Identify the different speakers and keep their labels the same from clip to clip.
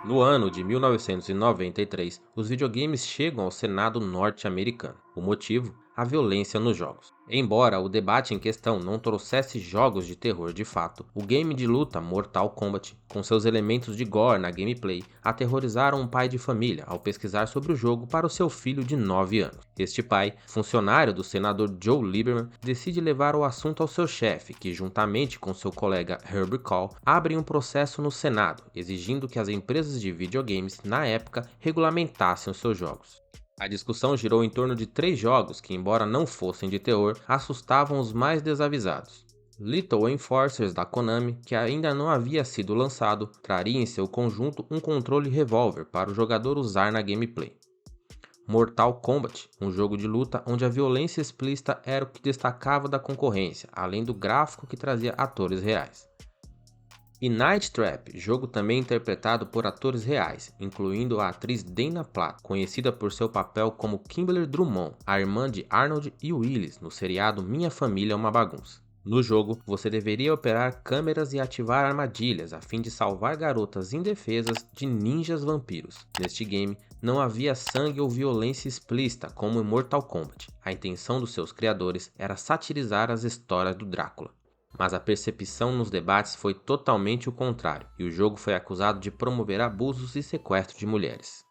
Speaker 1: No ano de 1993, os videogames chegam ao Senado norte-americano. O motivo? A violência nos jogos. Embora o debate em questão não trouxesse jogos de terror de fato, o game de luta Mortal Kombat, com seus elementos de gore na gameplay, aterrorizaram um pai de família ao pesquisar sobre o jogo para o seu filho de 9 anos. Este pai, funcionário do senador Joe Lieberman, decide levar o assunto ao seu chefe, que juntamente com seu colega Herbie Call, abrem um processo no Senado, exigindo que as empresas de videogames, na época, regulamentassem os seus jogos. A discussão girou em torno de 3 jogos que, embora não fossem de terror, assustavam os mais desavisados. Lethal Enforcers da Konami, que ainda não havia sido lançado, traria em seu conjunto um controle revólver para o jogador usar na gameplay. Mortal Kombat, um jogo de luta onde a violência explícita era o que destacava da concorrência, além do gráfico que trazia atores reais. E Night Trap, jogo também interpretado por atores reais, incluindo a atriz Dana Platt, conhecida por seu papel como Kimberly Drummond, a irmã de Arnold e Willis no seriado Minha Família é uma Bagunça. No jogo, você deveria operar câmeras e ativar armadilhas a fim de salvar garotas indefesas de ninjas vampiros. Neste game, não havia sangue ou violência explícita como em Mortal Kombat. A intenção dos seus criadores era satirizar as histórias do Drácula. Mas a percepção nos debates foi totalmente o contrário, e o jogo foi acusado de promover abusos e sequestro de mulheres.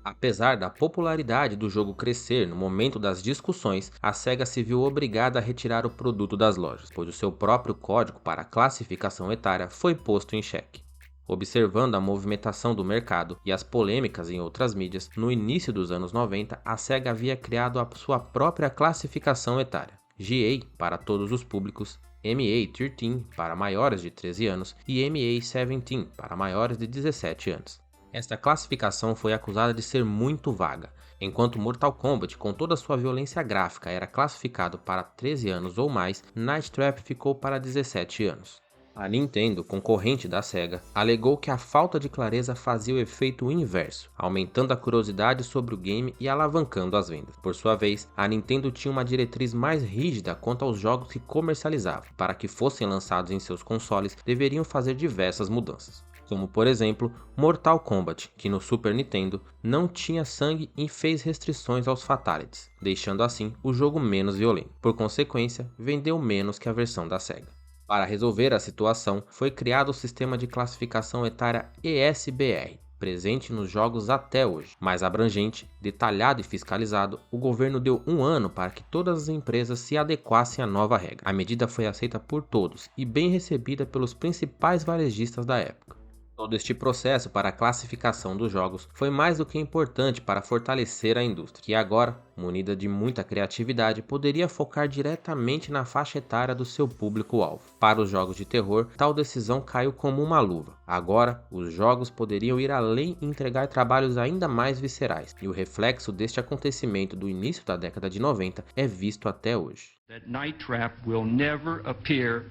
Speaker 1: Apesar da popularidade do jogo crescer no momento das discussões, a SEGA se viu obrigada a retirar o produto das lojas, pois o seu próprio código para classificação etária foi posto em xeque. Observando a movimentação do mercado e as polêmicas em outras mídias, no início dos anos 90, a SEGA havia criado a sua própria classificação etária, GA para todos os públicos, MA-13 para maiores de 13 anos e MA-17 para maiores de 17 anos. Esta classificação foi acusada de ser muito vaga. Enquanto Mortal Kombat, com toda sua violência gráfica, era classificado para 13 anos ou mais, Night Trap ficou para 17 anos. A Nintendo, concorrente da SEGA, alegou que a falta de clareza fazia o efeito inverso, aumentando a curiosidade sobre o game e alavancando as vendas. Por sua vez, a Nintendo tinha uma diretriz mais rígida quanto aos jogos que comercializava. Para que fossem lançados em seus consoles, deveriam fazer diversas mudanças. Como por exemplo, Mortal Kombat, que no Super Nintendo não tinha sangue e fez restrições aos fatalities, deixando assim o jogo menos violento. Por consequência, vendeu menos que a versão da SEGA. Para resolver a situação, foi criado o sistema de classificação etária ESBR, presente nos jogos até hoje. Mais abrangente, detalhado e fiscalizado, o governo deu 1 ano para que todas as empresas se adequassem à nova regra. A medida foi aceita por todos e bem recebida pelos principais varejistas da época. Todo este processo para a classificação dos jogos foi mais do que importante para fortalecer a indústria, que agora, munida de muita criatividade, poderia focar diretamente na faixa etária do seu público-alvo. Para os jogos de terror, tal decisão caiu como uma luva. Agora, os jogos poderiam ir além e entregar trabalhos ainda mais viscerais, e o reflexo deste acontecimento do início da década de 90 é visto até hoje.
Speaker 2: That Night Trap will never appear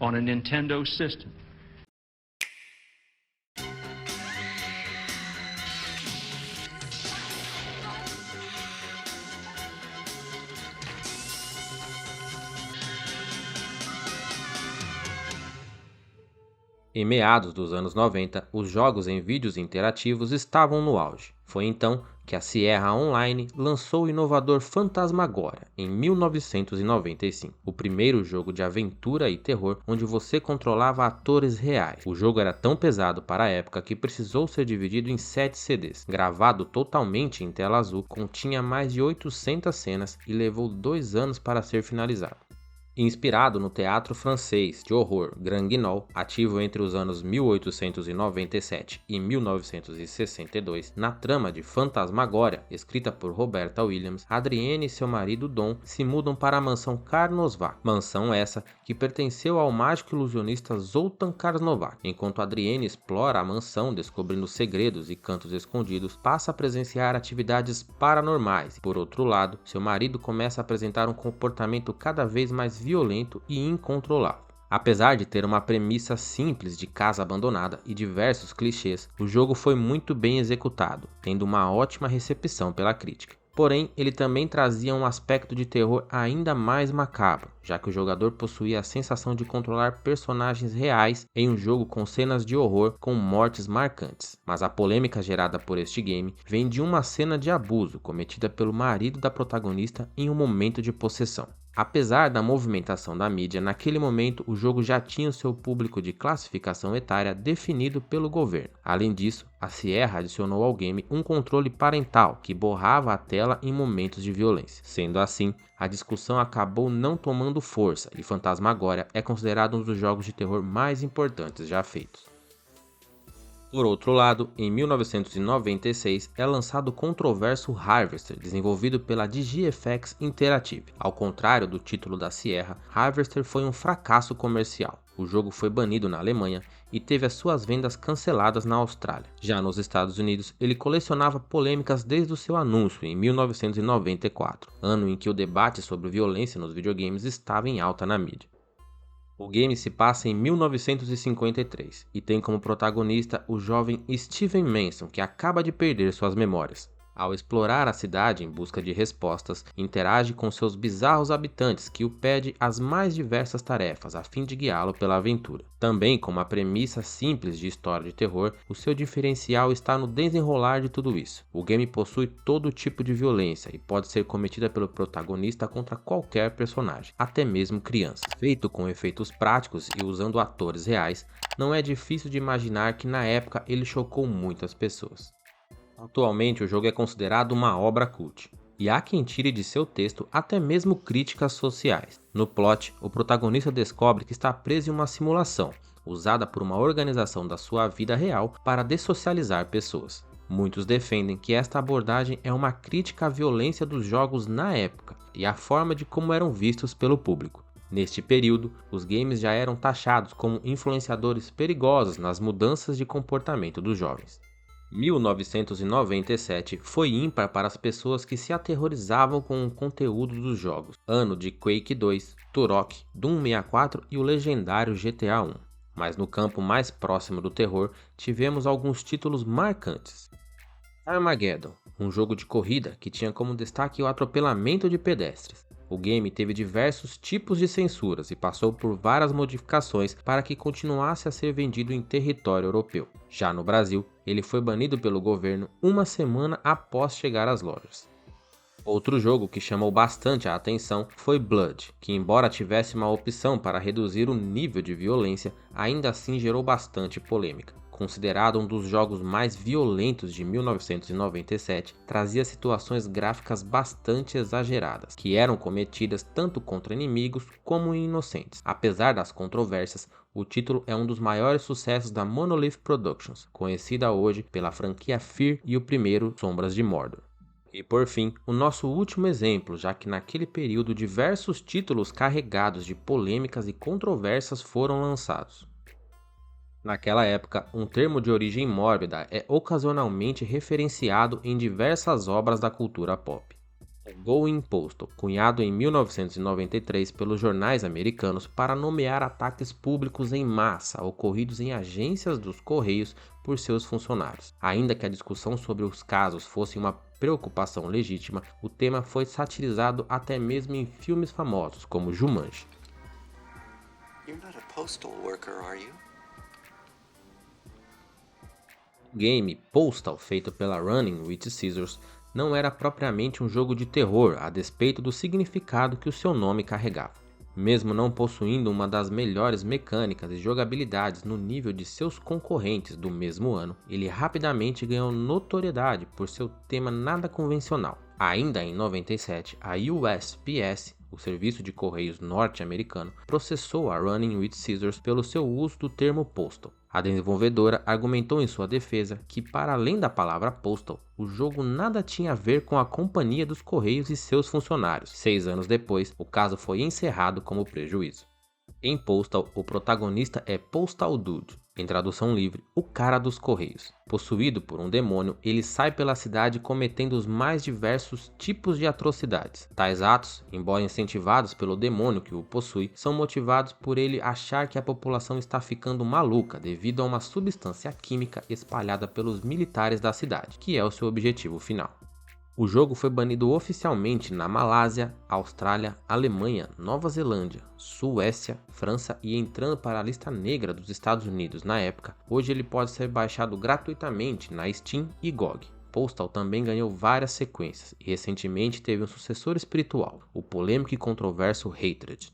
Speaker 2: on a Nintendo system.
Speaker 1: Em meados dos anos 90, os jogos em vídeos interativos estavam no auge. Foi então que a Sierra Online lançou o inovador Phantasmagoria, em 1995, o primeiro jogo de aventura e terror onde você controlava atores reais. O jogo era tão pesado para a época que precisou ser dividido em 7 CDs. Gravado totalmente em tela azul, continha mais de 800 cenas e levou 2 anos para ser finalizado. Inspirado no teatro francês de horror Grand Guignol, ativo entre os anos 1897 e 1962, na trama de Phantasmagoria, escrita por Roberta Williams, Adrienne e seu marido Dom se mudam para a mansão Karnovak, mansão essa que pertenceu ao mágico ilusionista Zoltan Karnovak. Enquanto Adrienne explora a mansão descobrindo segredos e cantos escondidos, passa a presenciar atividades paranormais e, por outro lado, seu marido começa a apresentar um comportamento cada vez mais violento e incontrolável. Apesar de ter uma premissa simples de casa abandonada e diversos clichês, o jogo foi muito bem executado, tendo uma ótima recepção pela crítica. Porém, ele também trazia um aspecto de terror ainda mais macabro, já que o jogador possuía a sensação de controlar personagens reais em um jogo com cenas de horror com mortes marcantes. Mas a polêmica gerada por este game vem de uma cena de abuso cometida pelo marido da protagonista em um momento de possessão. Apesar da movimentação da mídia, naquele momento o jogo já tinha o seu público de classificação etária definido pelo governo. Além disso, a Sierra adicionou ao game um controle parental que borrava a tela em momentos de violência. Sendo assim, a discussão acabou não tomando força e Phantasmagoria é considerado um dos jogos de terror mais importantes já feitos. Por outro lado, em 1996 é lançado o controverso Harvester, desenvolvido pela DigiFX Interactive. Ao contrário do título da Sierra, Harvester foi um fracasso comercial. O jogo foi banido na Alemanha e teve as suas vendas canceladas na Austrália. Já nos Estados Unidos, ele colecionava polêmicas desde o seu anúncio em 1994, ano em que o debate sobre violência nos videogames estava em alta na mídia. O game se passa em 1953 e tem como protagonista o jovem Steven Manson, que acaba de perder suas memórias. Ao explorar a cidade em busca de respostas, interage com seus bizarros habitantes que o pedem as mais diversas tarefas a fim de guiá-lo pela aventura. Também com uma premissa simples de história de terror, o seu diferencial está no desenrolar de tudo isso. O game possui todo tipo de violência e pode ser cometida pelo protagonista contra qualquer personagem, até mesmo crianças. Feito com efeitos práticos e usando atores reais, não é difícil de imaginar que na época ele chocou muitas pessoas. Atualmente o jogo é considerado uma obra cult, e há quem tire de seu texto até mesmo críticas sociais. No plot, o protagonista descobre que está preso em uma simulação, usada por uma organização da sua vida real para dessocializar pessoas. Muitos defendem que esta abordagem é uma crítica à violência dos jogos na época e à forma de como eram vistos pelo público. Neste período, os games já eram taxados como influenciadores perigosos nas mudanças de comportamento dos jovens. 1997 foi ímpar para as pessoas que se aterrorizavam com o conteúdo dos jogos, ano de Quake 2, Turok, Doom 64 e o legendário GTA 1. Mas no campo mais próximo do terror, tivemos alguns títulos marcantes. Armageddon, um jogo de corrida que tinha como destaque o atropelamento de pedestres. O game teve diversos tipos de censuras e passou por várias modificações para que continuasse a ser vendido em território europeu. Já no Brasil, ele foi banido pelo governo uma semana após chegar às lojas. Outro jogo que chamou bastante a atenção foi Blood, que embora tivesse uma opção para reduzir o nível de violência, ainda assim gerou bastante polêmica. Considerado um dos jogos mais violentos de 1997, trazia situações gráficas bastante exageradas, que eram cometidas tanto contra inimigos como inocentes. Apesar das controvérsias, o título é um dos maiores sucessos da Monolith Productions, conhecida hoje pela franquia Fear e o primeiro Sombras de Mordor. E por fim, o nosso último exemplo, já que naquele período diversos títulos carregados de polêmicas e controvérsias foram lançados. Naquela época, um termo de origem mórbida é ocasionalmente referenciado em diversas obras da cultura pop. O Going Postal, cunhado em 1993 pelos jornais americanos para nomear ataques públicos em massa ocorridos em agências dos Correios por seus funcionários. Ainda que a discussão sobre os casos fosse uma preocupação legítima, o tema foi satirizado até mesmo em filmes famosos como Jumanji.
Speaker 3: You're not a postal worker, are you?
Speaker 1: O game Postal, feito pela Running with Scissors, não era propriamente um jogo de terror, a despeito do significado que o seu nome carregava. Mesmo não possuindo uma das melhores mecânicas e jogabilidades no nível de seus concorrentes do mesmo ano, ele rapidamente ganhou notoriedade por seu tema nada convencional. Ainda em 97, a USPS, o serviço de correios norte-americano, processou a Running with Scissors pelo seu uso do termo postal. A desenvolvedora argumentou em sua defesa que, para além da palavra postal, o jogo nada tinha a ver com a companhia dos correios e seus funcionários. 6 anos depois, o caso foi encerrado como prejuízo. Em Postal, o protagonista é Postal Dude, em tradução livre, o cara dos correios. Possuído por um demônio, ele sai pela cidade cometendo os mais diversos tipos de atrocidades. Tais atos, embora incentivados pelo demônio que o possui, são motivados por ele achar que a população está ficando maluca devido a uma substância química espalhada pelos militares da cidade, que é o seu objetivo final. O jogo foi banido oficialmente na Malásia, Austrália, Alemanha, Nova Zelândia, Suécia, França e entrando para a lista negra dos Estados Unidos na época. Hoje ele pode ser baixado gratuitamente na Steam e GOG. Postal também ganhou várias sequências e recentemente teve um sucessor espiritual, o polêmico e controverso Hatred.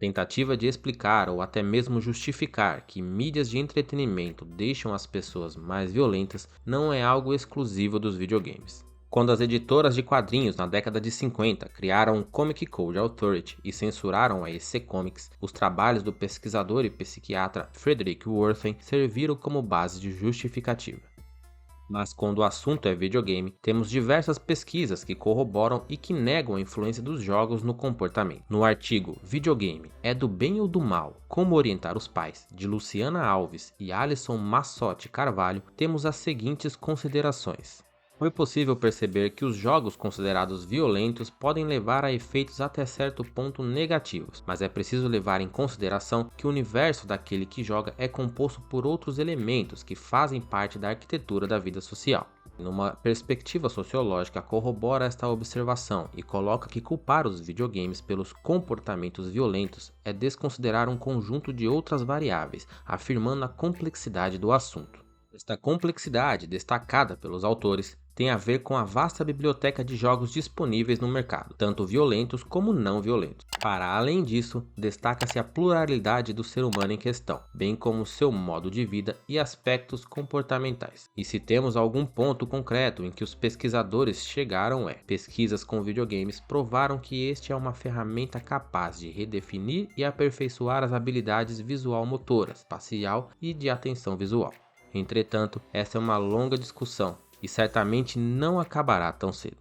Speaker 1: Tentativa de explicar ou até mesmo justificar que mídias de entretenimento deixam as pessoas mais violentas não é algo exclusivo dos videogames. Quando as editoras de quadrinhos na década de 50 criaram o Comic Code Authority e censuraram a EC Comics, os trabalhos do pesquisador e psiquiatra Frederick Wertham serviram como base de justificativa. Mas quando o assunto é videogame, temos diversas pesquisas que corroboram e que negam a influência dos jogos no comportamento. No artigo Videogame é do bem ou do mal? Como orientar os pais, de Luciana Alves e Alisson Massotti Carvalho, temos as seguintes considerações. Foi possível perceber que os jogos considerados violentos podem levar a efeitos até certo ponto negativos, mas é preciso levar em consideração que o universo daquele que joga é composto por outros elementos que fazem parte da arquitetura da vida social. Numa perspectiva sociológica, corrobora esta observação e coloca que culpar os videogames pelos comportamentos violentos é desconsiderar um conjunto de outras variáveis, afirmando a complexidade do assunto. Esta complexidade, destacada pelos autores, tem a ver com a vasta biblioteca de jogos disponíveis no mercado, tanto violentos como não violentos. Para além disso, destaca-se a pluralidade do ser humano em questão, bem como seu modo de vida e aspectos comportamentais. E se temos algum ponto concreto em que os pesquisadores chegaram pesquisas com videogames provaram que este é uma ferramenta capaz de redefinir e aperfeiçoar as habilidades visual-motoras, espacial e de atenção visual. Entretanto, essa é uma longa discussão e certamente não acabará tão cedo.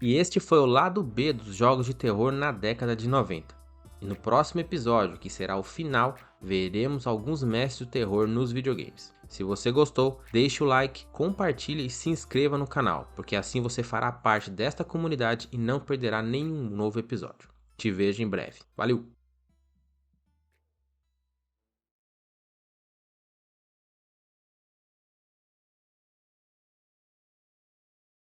Speaker 1: E este foi o lado B dos jogos de terror na década de 90. E no próximo episódio, que será o final, veremos alguns mestres do terror nos videogames. Se você gostou, deixe o like, compartilhe e se inscreva no canal, porque assim você fará parte desta comunidade e não perderá nenhum novo episódio. Te vejo em breve. Valeu!